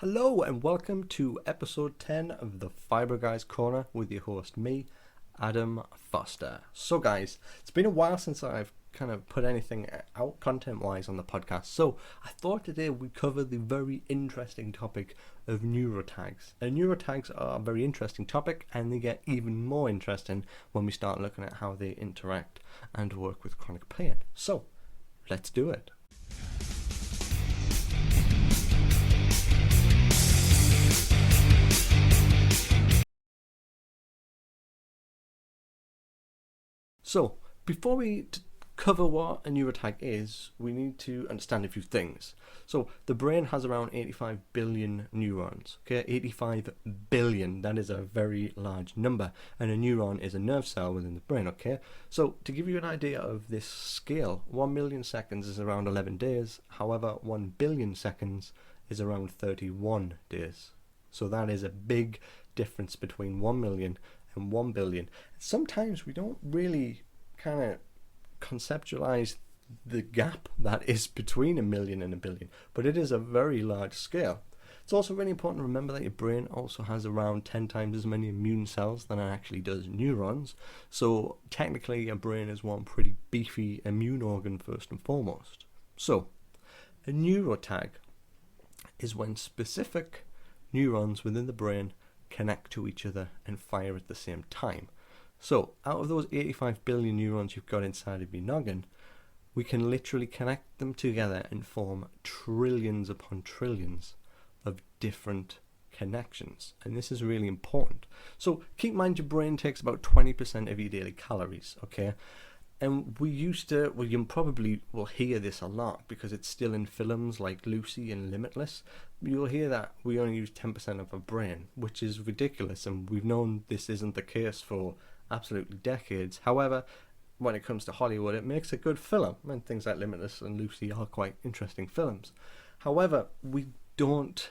Hello and welcome to episode 10 of the Fiber Guys Corner with your host, me, Adam Foster. So guys, it's been a while since I've kind of put anything out content-wise on the podcast, so I thought today we'd cover the very interesting topic of neurotags. And neurotags are a very interesting topic, and they get even more interesting when we start looking at how they interact and work with chronic pain. So, let's do it. So, before we cover what a neurotag is, we need to understand a few things. So, the brain has around 85 billion neurons. Okay, 85 billion, that is a very large number. And a neuron is a nerve cell within the brain, okay? So, to give you an idea of this scale, 1 million seconds is around 11 days. However, 1 billion seconds is around 31 days. So, that is a big difference between 1 million and 1 billion. Sometimes we don't really kind of conceptualize the gap that is between a million and a billion, but it is a very large scale. It's also really important to remember that your brain also has around 10 times as many immune cells than it actually does neurons. So technically your brain is one pretty beefy immune organ first and foremost. So a neurotag is when specific neurons within the brain connect to each other and fire at the same time. So out of those 85 billion neurons you've got inside of your noggin, we can literally connect them together and form trillions upon trillions of different connections. And this is really important. So keep in mind your brain takes about 20% of your daily calories, okay? And you probably will hear this a lot because it's still in films like Lucy and Limitless. You'll hear that we only use 10% of our brain, which is ridiculous, and we've known this isn't the case for absolutely decades. However, when it comes to Hollywood, it makes a good film, and things like Limitless and Lucy are quite interesting films. However, we don't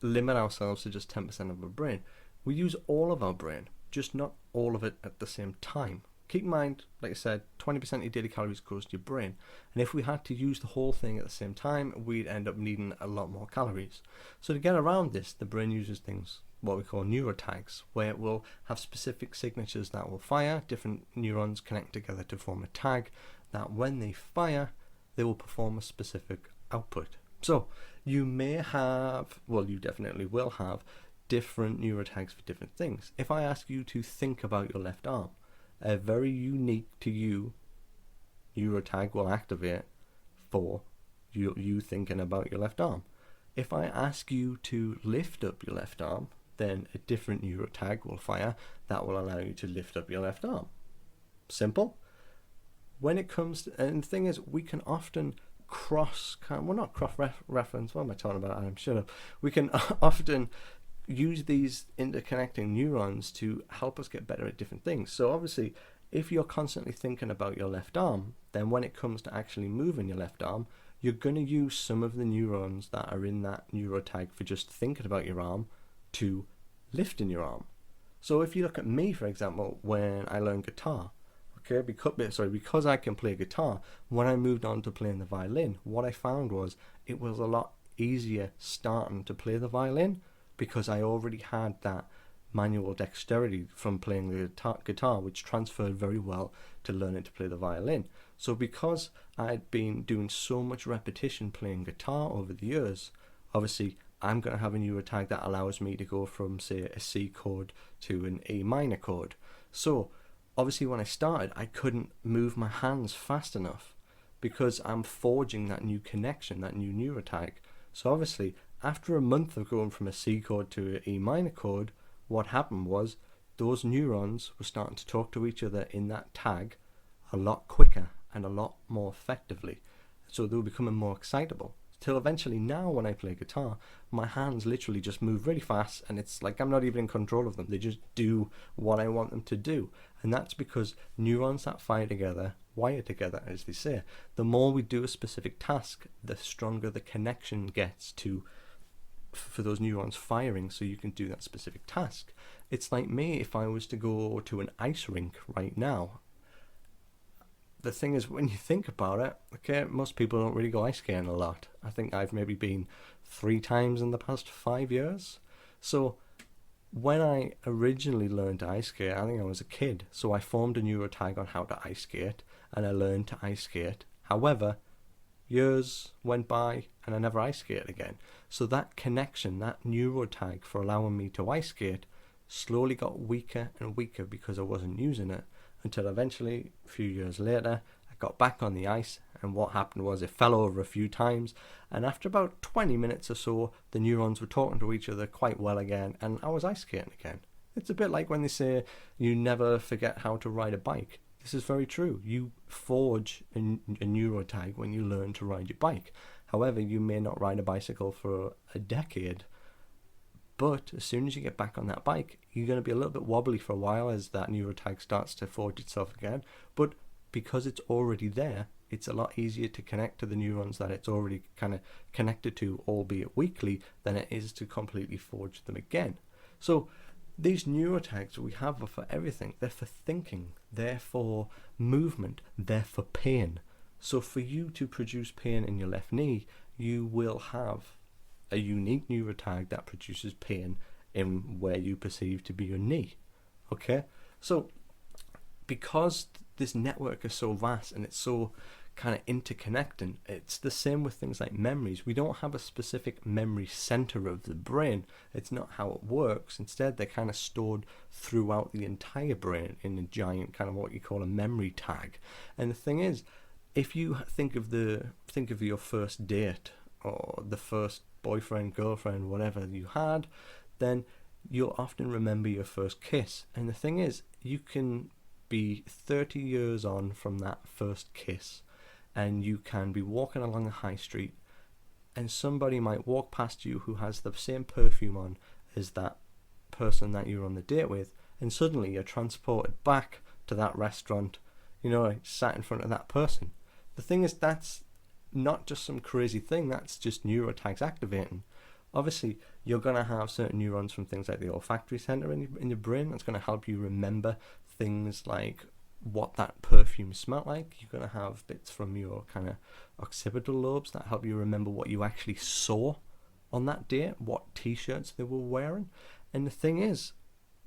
limit ourselves to just 10% of our brain. We use all of our brain, just not all of it at the same time. Keep in mind, like I said, 20% of your daily calories goes to your brain. And if we had to use the whole thing at the same time, we'd end up needing a lot more calories. So to get around this, the brain uses things, what we call neurotags, where it will have specific signatures that will fire. Different neurons connect together to form a tag that when they fire, they will perform a specific output. So you may have, well, you definitely will have different neurotags for different things. If I ask you to think about your left arm, a very unique to you neurotag will activate for you thinking about your left arm. If I ask you to lift up your left arm, then a different neurotag will fire that will allow you to lift up your left arm. Simple. When it comes to, and the thing is, we can often reference, what am I talking about? I'm shut up. We can often use these interconnecting neurons to help us get better at different things. So obviously, if you're constantly thinking about your left arm, then when it comes to actually moving your left arm, you're going to use some of the neurons that are in that neurotag for just thinking about your arm to lifting your arm. So if you look at me, for example, when I learned guitar, okay, because I can play guitar, when I moved on to playing the violin, what I found was it was a lot easier starting to play the violin because I already had that manual dexterity from playing the guitar, which transferred very well to learning to play the violin. So because I'd been doing so much repetition playing guitar over the years, obviously I'm going to have a neurotag that allows me to go from, say, a C chord to an A minor chord. So obviously when I started, I couldn't move my hands fast enough because I'm forging that new connection, that new neurotag. So obviously, after a month of going from a C chord to an E minor chord, what happened was those neurons were starting to talk to each other in that tag a lot quicker and a lot more effectively. So they were becoming more excitable. Till eventually now when I play guitar, my hands literally just move really fast and it's like I'm not even in control of them. They just do what I want them to do. And that's because neurons that fire together, wire together as they say. The more we do a specific task, the stronger the connection gets for those neurons firing so you can do that specific task. It's like me if I was to go to an ice rink right now. The thing is, when you think about it, okay, most people don't really go ice skating a lot. I think I've maybe been 3 times in the past 5 years. So when I originally learned to ice skate, I think I was a kid, so I formed a neurotag on how to ice skate, and I learned to ice skate. However, years went by and I never ice skated again. So that connection, that neurotag for allowing me to ice skate, slowly got weaker and weaker because I wasn't using it, until eventually, a few years later, I got back on the ice, and what happened was it fell over a few times, and after about 20 minutes or so, the neurons were talking to each other quite well again, and I was ice skating again. It's a bit like when they say you never forget how to ride a bike. This is very true. You forge a neurotag when you learn to ride your bike. However, you may not ride a bicycle for a decade, but as soon as you get back on that bike, you're going to be a little bit wobbly for a while as that neurotag starts to forge itself again. But because it's already there, it's a lot easier to connect to the neurons that it's already kind of connected to, albeit weakly, than it is to completely forge them again. So these neurotags we have are for everything. They're for thinking, they're for movement, they're for pain. So for you to produce pain in your left knee, you will have a unique neurotag that produces pain in where you perceive to be your knee. Okay? So because this network is so vast and it's so kind of interconnecting, it's the same with things like memories. We don't have a specific memory center of the brain. It's not how it works. Instead, they're kind of stored throughout the entire brain in a giant kind of what you call a memory tag. And the thing is, if you think of your first date or the first boyfriend, girlfriend, whatever you had, then you'll often remember your first kiss. And the thing is, you can be 30 years on from that first kiss, and you can be walking along the high street, and somebody might walk past you who has the same perfume on as that person that you're on the date with, and suddenly you're transported back to that restaurant, sat in front of that person. The thing is, that's not just some crazy thing, that's just neurotags activating. Obviously, you're going to have certain neurons from things like the olfactory center in your brain that's going to help you remember things like what that perfume smelled like. You're going to have bits from your kind of occipital lobes that help you remember what you actually saw on that date, what t-shirts they were wearing. And the thing is,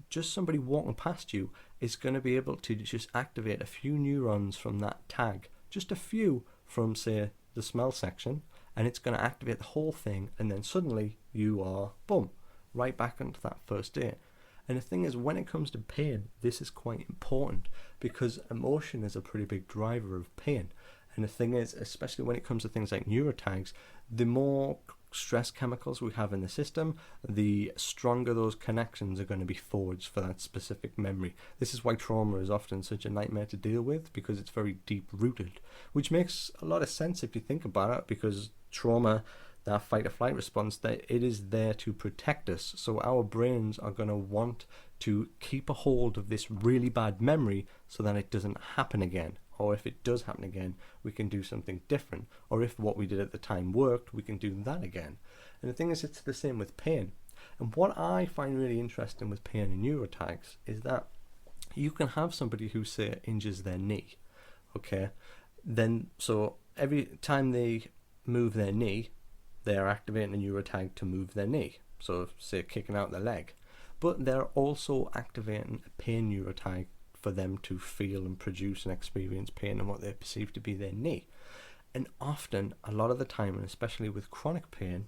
just somebody walking past you is going to be able to just activate a few neurons from that tag, just a few from, say, the smell section, and it's going to activate the whole thing, and then suddenly you are, boom, right back onto that first date. And the thing is, when it comes to pain, this is quite important because emotion is a pretty big driver of pain. And the thing is, especially when it comes to things like neurotags, the more stress chemicals we have in the system, the stronger those connections are going to be forged for that specific memory. This is why trauma is often such a nightmare to deal with, because it's very deep rooted, which makes a lot of sense if you think about it, because trauma, that fight or flight response, that it is there to protect us. So our brains are going to want to keep a hold of this really bad memory so that it doesn't happen again. Or if it does happen again, we can do something different. Or if what we did at the time worked, we can do that again. And the thing is, it's the same with pain. And what I find really interesting with pain and neurotags is that you can have somebody who, say, injures their knee. Okay? Then, so every time they move their knee, they're activating a neurotag to move their knee. So, say, kicking out their leg. But they're also activating a pain neurotag for them to feel and produce and experience pain in what they perceive to be their knee. And often, a lot of the time, and especially with chronic pain,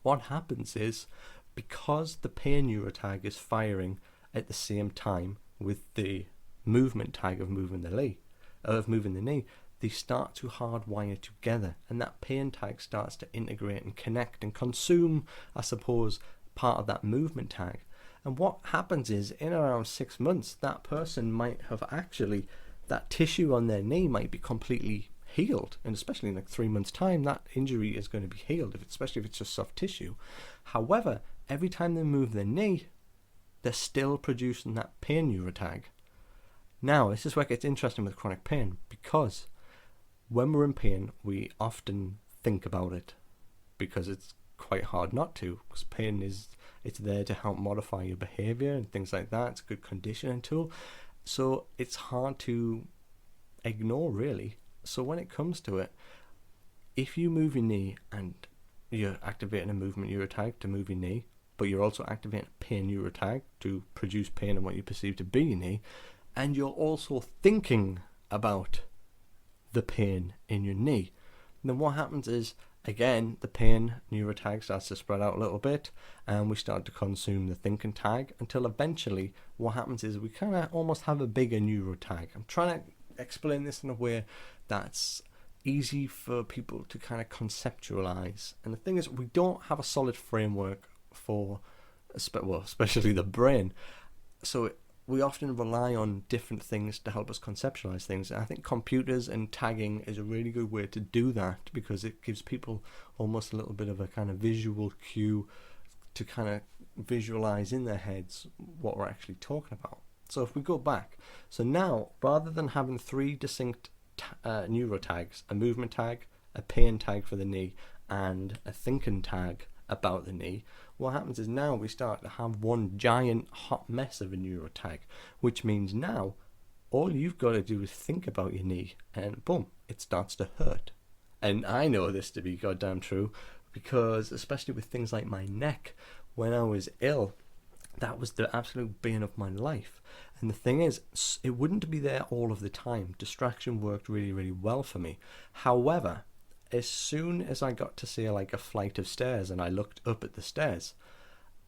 what happens is, because the pain neurotag is firing at the same time with the movement tag of moving the knee, they start to hardwire together, and that pain tag starts to integrate and connect and consume, I suppose, part of that movement tag. And what happens is, in around 6 months, that person might have actually, that tissue on their knee might be completely healed. And especially in like 3 months' time, that injury is going to be healed, especially if it's just soft tissue. However, every time they move their knee, they're still producing that pain neurotag. Now, this is where it gets interesting with chronic pain, because when we're in pain, we often think about it, because it's quite hard not to, because pain it's there to help modify your behavior and things like that. It's a good conditioning tool, so it's hard to ignore, really. So when it comes to it, if you move your knee and you're activating a movement neurotag to move your knee, but you're also activating a pain neurotag to produce pain in what you perceive to be your knee, and you're also thinking about the pain in your knee. And then what happens is, again, the pain neurotag starts to spread out a little bit, and we start to consume the thinking tag until eventually what happens is we kind of almost have a bigger neurotag. I'm trying to explain this in a way that's easy for people to kind of conceptualize. And the thing is, we don't have a solid framework for, especially the brain. So we often rely on different things to help us conceptualize things. And I think computers and tagging is a really good way to do that, because it gives people almost a little bit of a kind of visual cue to kind of visualize in their heads what we're actually talking about. So if we go back, so now rather than having three distinct neurotags, a movement tag, a pain tag for the knee, and a thinking tag about the knee, what happens is now we start to have one giant hot mess of a neurotag, which means now all you've got to do is think about your knee and boom, it starts to hurt. And I know this to be goddamn true, because especially with things like my neck, when I was ill, that was the absolute bane of my life. And the thing is, it wouldn't be there all of the time. Distraction worked really, really well for me. However, as soon as I got to say like a flight of stairs and I looked up at the stairs,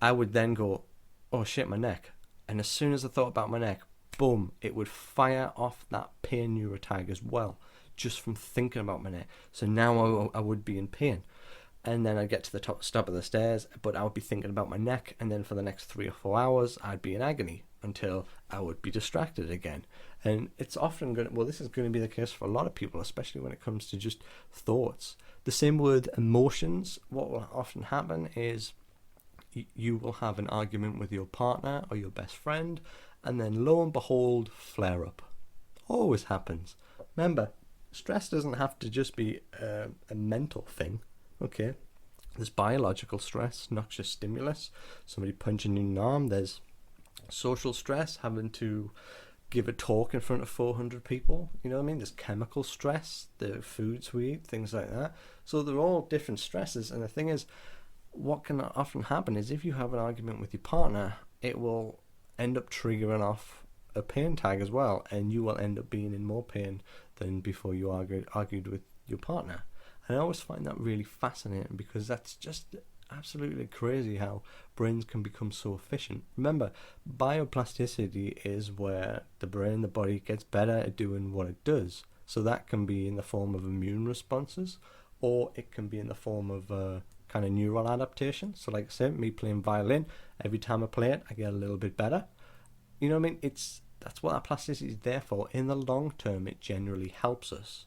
I would then go, oh shit, my neck. And as soon as I thought about my neck, boom, it would fire off that pain neurotag as well, just from thinking about my neck. So now I would be in pain. And then I'd get to the stop of the stairs, but I would be thinking about my neck, and then for the next 3 or 4 hours, I'd be in agony until I would be distracted again. And it's often this is going to be the case for a lot of people, especially when it comes to just thoughts. The same with emotions. What will often happen is you will have an argument with your partner or your best friend, and then lo and behold, flare up. Always happens. Remember, stress doesn't have to just be a mental thing. Okay, there's biological stress, noxious stimulus, somebody punching you in the arm. There's social stress, having to give a talk in front of 400 people. You know what I mean? There's chemical stress, the foods we eat, things like that. So they're all different stresses. And the thing is, what can often happen is if you have an argument with your partner, it will end up triggering off a pain tag as well. And you will end up being in more pain than before you argued with your partner. And I always find that really fascinating, because that's just absolutely crazy how brains can become so efficient. Remember, bioplasticity is where the brain, the body gets better at doing what it does. So that can be in the form of immune responses, or it can be in the form of kind of neural adaptation. So like I said, me playing violin, every time I play it, I get a little bit better. You know what I mean? That's what that plasticity is there for. In the long term, it generally helps us.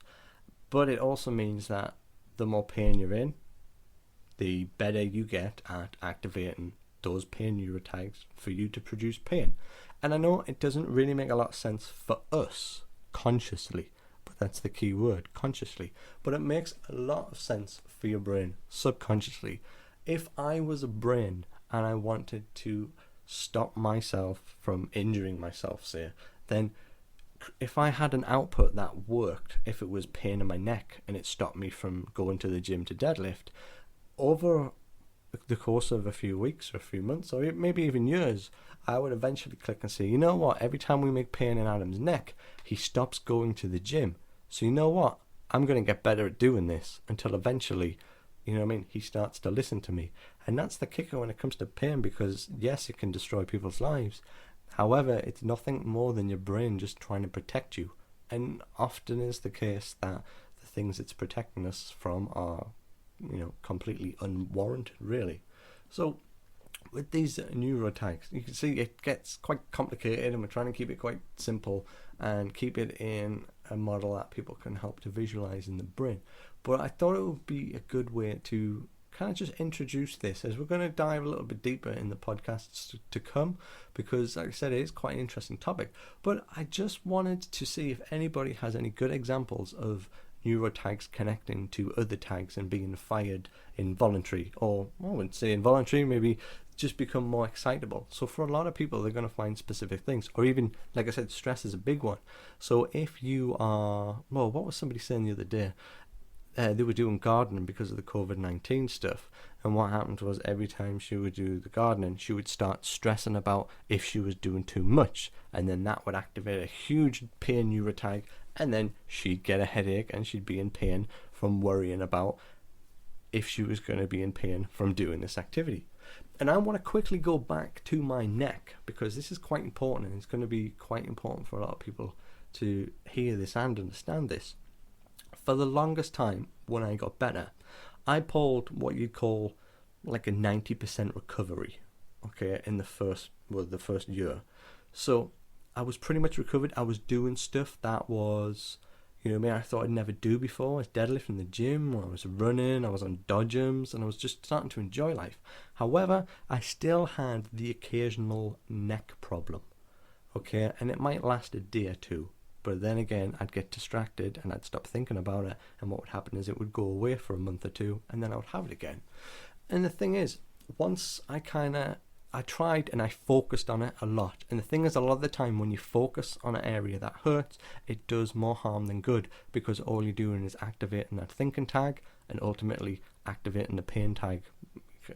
But it also means that the more pain you're in, the better you get at activating those pain neurotags for you to produce pain. And I know it doesn't really make a lot of sense for us consciously, but that's the key word, consciously. But it makes a lot of sense for your brain subconsciously. If I was a brain and I wanted to stop myself from injuring myself, say, then if I had an output that worked, if it was pain in my neck and it stopped me from going to the gym to deadlift, over the course of a few weeks or a few months or maybe even years, I would eventually click and say, you know what, every time we make pain in Adam's neck, he stops going to the gym. So you know what, I'm going to get better at doing this until eventually, you know what I mean, he starts to listen to me. And that's the kicker when it comes to pain, because yes, it can destroy people's lives. However, it's nothing more than your brain just trying to protect you. And often is the case that the things it's protecting us from are, completely unwarranted, really. So with these neurotags, you can see it gets quite complicated, and we're trying to keep it quite simple and keep it in a model that people can help to visualize in the brain. But I thought it would be a good way to kind of just introduce this, as we're going to dive a little bit deeper in the podcasts to come, because like I said, it is quite an interesting topic. But I just wanted to see if anybody has any good examples of neurotags connecting to other tags and being fired involuntary, or I wouldn't say involuntary, maybe just become more excitable. So for a lot of people, they're going to find specific things, or even, like I said, stress is a big one. So if you are, what was somebody saying the other day? they were doing gardening because of the COVID-19 stuff. And what happened was every time she would do the gardening, she would start stressing about if she was doing too much. And then that would activate a huge pain neurotag. And then she'd get a headache and she'd be in pain from worrying about if she was going to be in pain from doing this activity. And I want to quickly go back to my neck, because this is quite important, and it's going to be quite important for a lot of people to hear this and understand this. For the longest time, when I got better, I pulled what you'd call like a 90% recovery, okay, in the first year. So I was pretty much recovered. I was doing stuff that was, I thought I'd never do before. I was deadlifting in the gym, I was running, I was on dodgems, and I was just starting to enjoy life. However, I still had the occasional neck problem, okay, and it might last a day or two. But then again, I'd get distracted and I'd stop thinking about it, and what would happen is it would go away for a month or two, and then I would have it again. And the thing is, once I tried and I focused on it a lot. And the thing is, a lot of the time when you focus on an area that hurts, it does more harm than good, because all you're doing is activating that thinking tag and ultimately activating the pain tag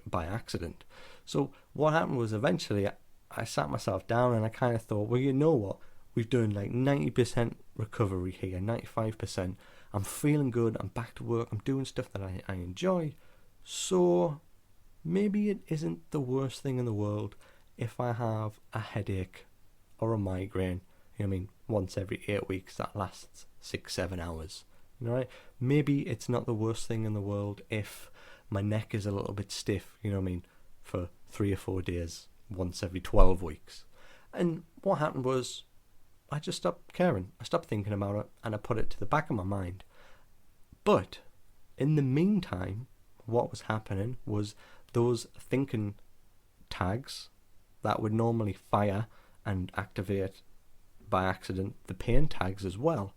by accident. So what happened was, eventually I sat myself down and I kind of thought, well, you know what? We've done like 90% recovery here, 95%. I'm feeling good. I'm back to work. I'm doing stuff that I enjoy. So maybe it isn't the worst thing in the world if I have a headache or a migraine, once every 8 weeks that lasts 6-7 hours. Right? Maybe it's not the worst thing in the world if my neck is a little bit stiff, for 3 or 4 days, once every 12 weeks. And what happened was, I just stopped caring. I stopped thinking about it, and I put it to the back of my mind. But in the meantime, what was happening was those thinking tags that would normally fire and activate by accident the pain tags as well,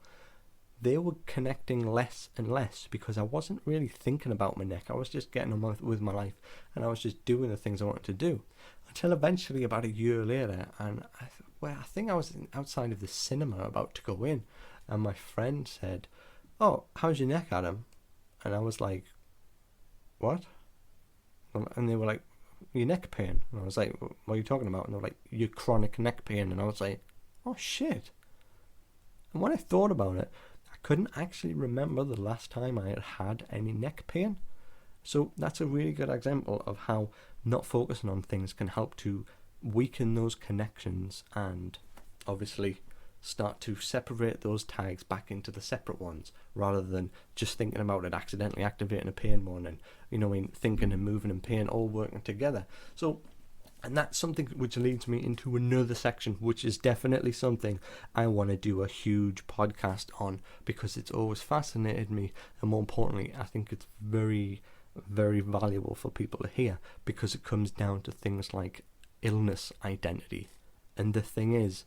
they were connecting less and less, because I wasn't really thinking about my neck. I was just getting on with my life, and I was just doing the things I wanted to do. Until eventually, about a year later, and I think I was outside of the cinema about to go in, and my friend said, "Oh, how's your neck, Adam?" And I was like, "What?" And they were like, "Your neck pain." And I was like, "What are you talking about?" And they were like, "Your chronic neck pain." And I was like, "Oh shit." And when I thought about it, I couldn't actually remember the last time I had any neck pain. So that's a really good example of how not focusing on things can help to weaken those connections, and obviously start to separate those tags back into the separate ones, rather than just thinking about it accidentally activating a pain one, and thinking and moving and pain all working together. So, and that's something which leads me into another section, which is definitely something I want to do a huge podcast on, because it's always fascinated me, and more importantly, I think it's very, very valuable for people to hear, because it comes down to things like illness identity. And the thing is,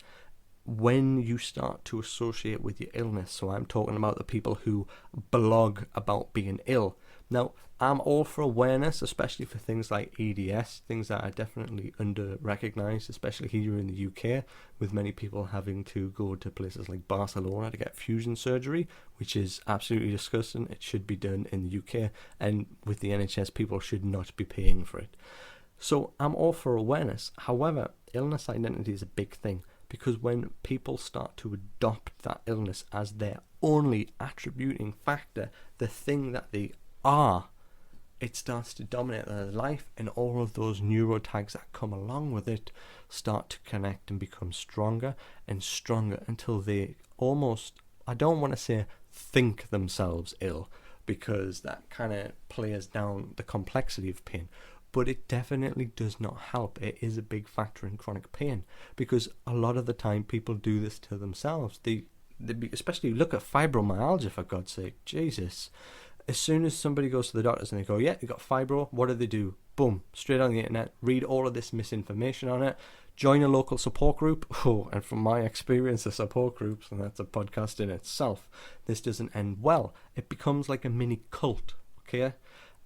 when you start to associate with your illness, so I'm talking about the people who blog about being ill. Now, I'm all for awareness, especially for things like EDS, things that are definitely under-recognised, especially here in the UK, with many people having to go to places like Barcelona to get fusion surgery, which is absolutely disgusting. It should be done in the UK, and with the NHS, people should not be paying for it. So I'm all for awareness. However, illness identity is a big thing, because when people start to adopt that illness as their only attributing factor, the thing that they are, it starts to dominate their life, and all of those neurotags that come along with it start to connect and become stronger and stronger, until they almost, I don't want to say think themselves ill, because that kind of plays down the complexity of pain. But it definitely does not help. It is a big factor in chronic pain, because a lot of the time people do this to themselves. They especially look at fibromyalgia, for God's sake. Jesus. As soon as somebody goes to the doctors and they go, "Yeah, you got fibro," what do? Boom, straight on the internet, read all of this misinformation on it, join a local support group. Oh, and from my experience of support groups, and that's a podcast in itself, this doesn't end well. It becomes like a mini cult, okay?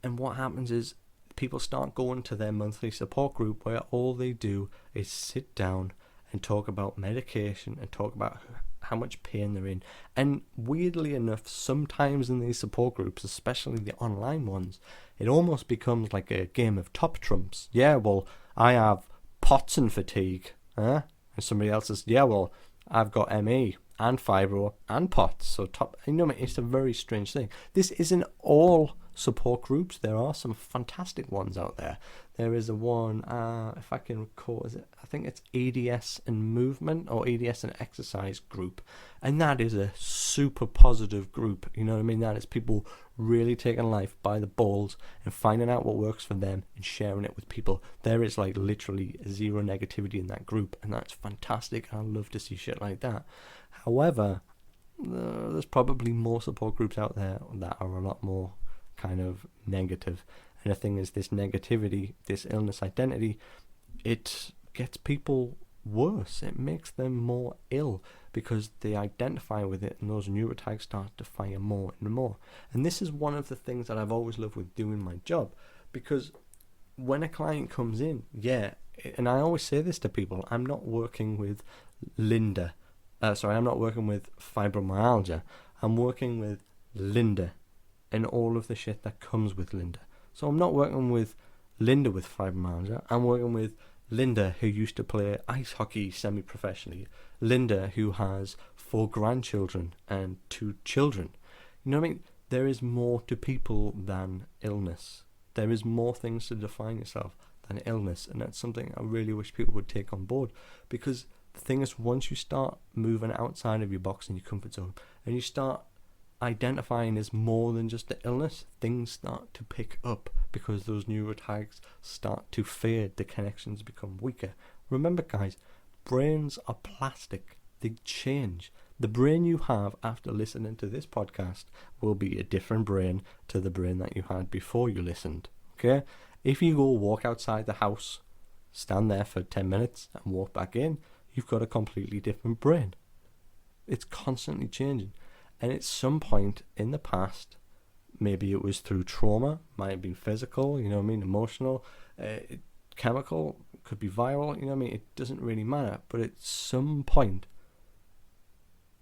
And what happens is, people start going to their monthly support group, where all they do is sit down and talk about medication and talk about how much pain they're in. And weirdly enough, sometimes in these support groups, especially the online ones, it almost becomes like a game of top trumps. Yeah, well, I have POTS and fatigue. And somebody else says, yeah, well, I've got ME and fibro and POTS. So it's a very strange thing. This isn't all support groups. There are some fantastic ones out there. There is a one, if I can recall, I think it's ADS and movement or ADS and exercise group, and that is a super positive group. You know what I mean? That is people really taking life by the balls and finding out what works for them and sharing it with people. There is like literally zero negativity in that group, and that's fantastic. I love to see shit like that. However, there's probably more support groups out there that are a lot more kind of negative. And the thing is, this negativity, this illness identity, it gets people worse. It makes them more ill because they identify with it, and those neurotags start to fire more and more. And this is one of the things that I've always loved with doing my job, because when a client comes in, and I always say this to people, I'm not working with I'm not working with fibromyalgia. I'm working with Linda and all of the shit that comes with Linda. So I'm not working with Linda with fibromyalgia. I'm working with Linda, who used to play ice hockey semi-professionally. Linda, who has 4 grandchildren and 2 children. You know what I mean? There is more to people than illness. There is more things to define yourself than illness. And that's something I really wish people would take on board. Because the thing is, once you start moving outside of your box and your comfort zone, and you start identifying as more than just the illness, things start to pick up because those neurotags start to fade, the connections become weaker. Remember guys, brains are plastic, they change. The brain you have after listening to this podcast will be a different brain to the brain that you had before you listened. Okay? If you go walk outside the house, stand there for 10 minutes and walk back in, you've got a completely different brain. It's constantly changing. And at some point in the past, maybe it was through trauma, might have been physical, emotional, chemical, could be viral, it doesn't really matter. But at some point,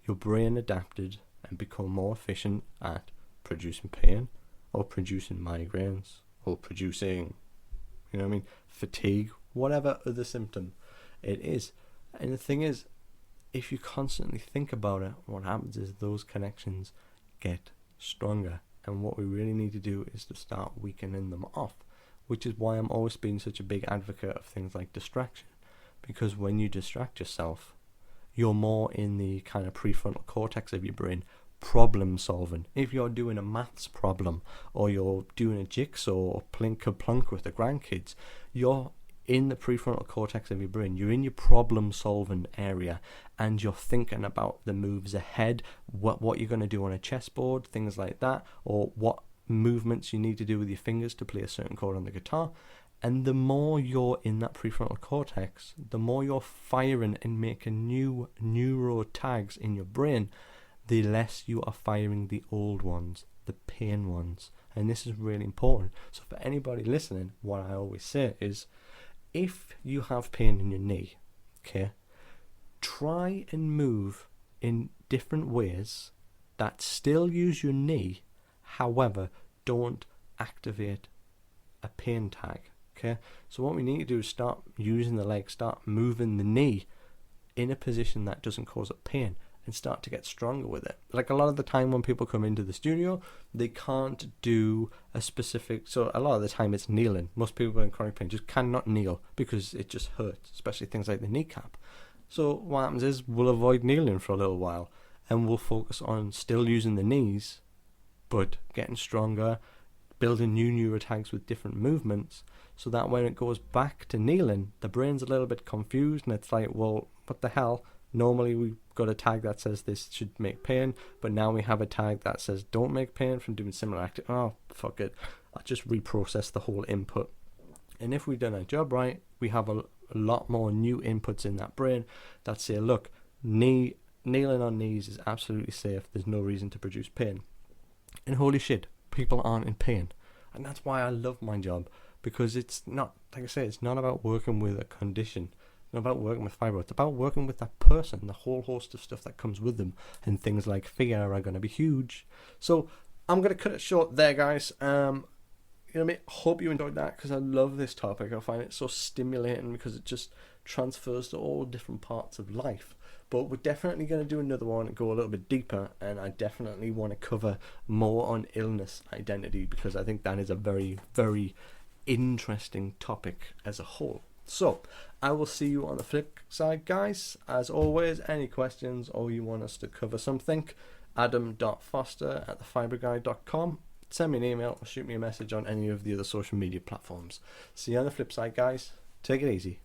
your brain adapted and become more efficient at producing pain, or producing migraines, or producing, fatigue, whatever other symptom it is. And the thing is, if you constantly think about it, what happens is those connections get stronger. And what we really need to do is to start weakening them off, which is why I'm always been such a big advocate of things like distraction. Because when you distract yourself, you're more in the kind of prefrontal cortex of your brain, problem solving. If you're doing a maths problem, or you're doing a jigsaw or plink with the grandkids, you're in the prefrontal cortex of your brain. You're in your problem solving area, and you're thinking about the moves ahead, what you're going to do on a chessboard, things like that, or what movements you need to do with your fingers to play a certain chord on the guitar. And the more you're in that prefrontal cortex, the more you're firing and making new neurotags in your brain, the less you are firing the old ones, the pain ones. And this is really important. So for anybody listening, what I always say is, if you have pain in your knee, okay, try and move in different ways that still use your knee. However, don't activate a pain tag, okay? So what we need to do is start using the leg, start moving the knee in a position that doesn't cause up pain, and start to get stronger with it. Like a lot of the time when people come into the studio, they can't do a specific, so a lot of the time it's kneeling. Most people in chronic pain just cannot kneel because it just hurts, especially things like the kneecap. So what happens is we'll avoid kneeling for a little while, and we'll focus on still using the knees, but getting stronger, building new neurotags with different movements, so that when it goes back to kneeling, the brain's a little bit confused, and it's like, well, what the hell? Normally we've got a tag that says this should make pain, but now we have a tag that says don't make pain from doing similar activity. Oh, fuck it. I'll just reprocess the whole input. And if we've done our job right, we have a lot more new inputs in that brain that say, look, kneeling on knees is absolutely safe. There's no reason to produce pain. And holy shit, people aren't in pain. And that's why I love my job, because it's not, like I say, it's not about working with a condition. not about working with fibre. It's about working with that person, the whole host of stuff that comes with them, and things like fear are going to be huge. So I'm going to cut it short there, guys. You know what I mean? Hope you enjoyed that, because I love this topic. I find it so stimulating because it just transfers to all different parts of life. But we're definitely going to do another one and go a little bit deeper, and I definitely want to cover more on illness identity, because I think that is a very, very interesting topic as a whole. So I will see you on the flip side, guys. As always, any questions or you want us to cover something, adam.foster@thefibreguy.com. Send me an email or shoot me a message on any of the other social media platforms. See you on the flip side, guys. Take it easy.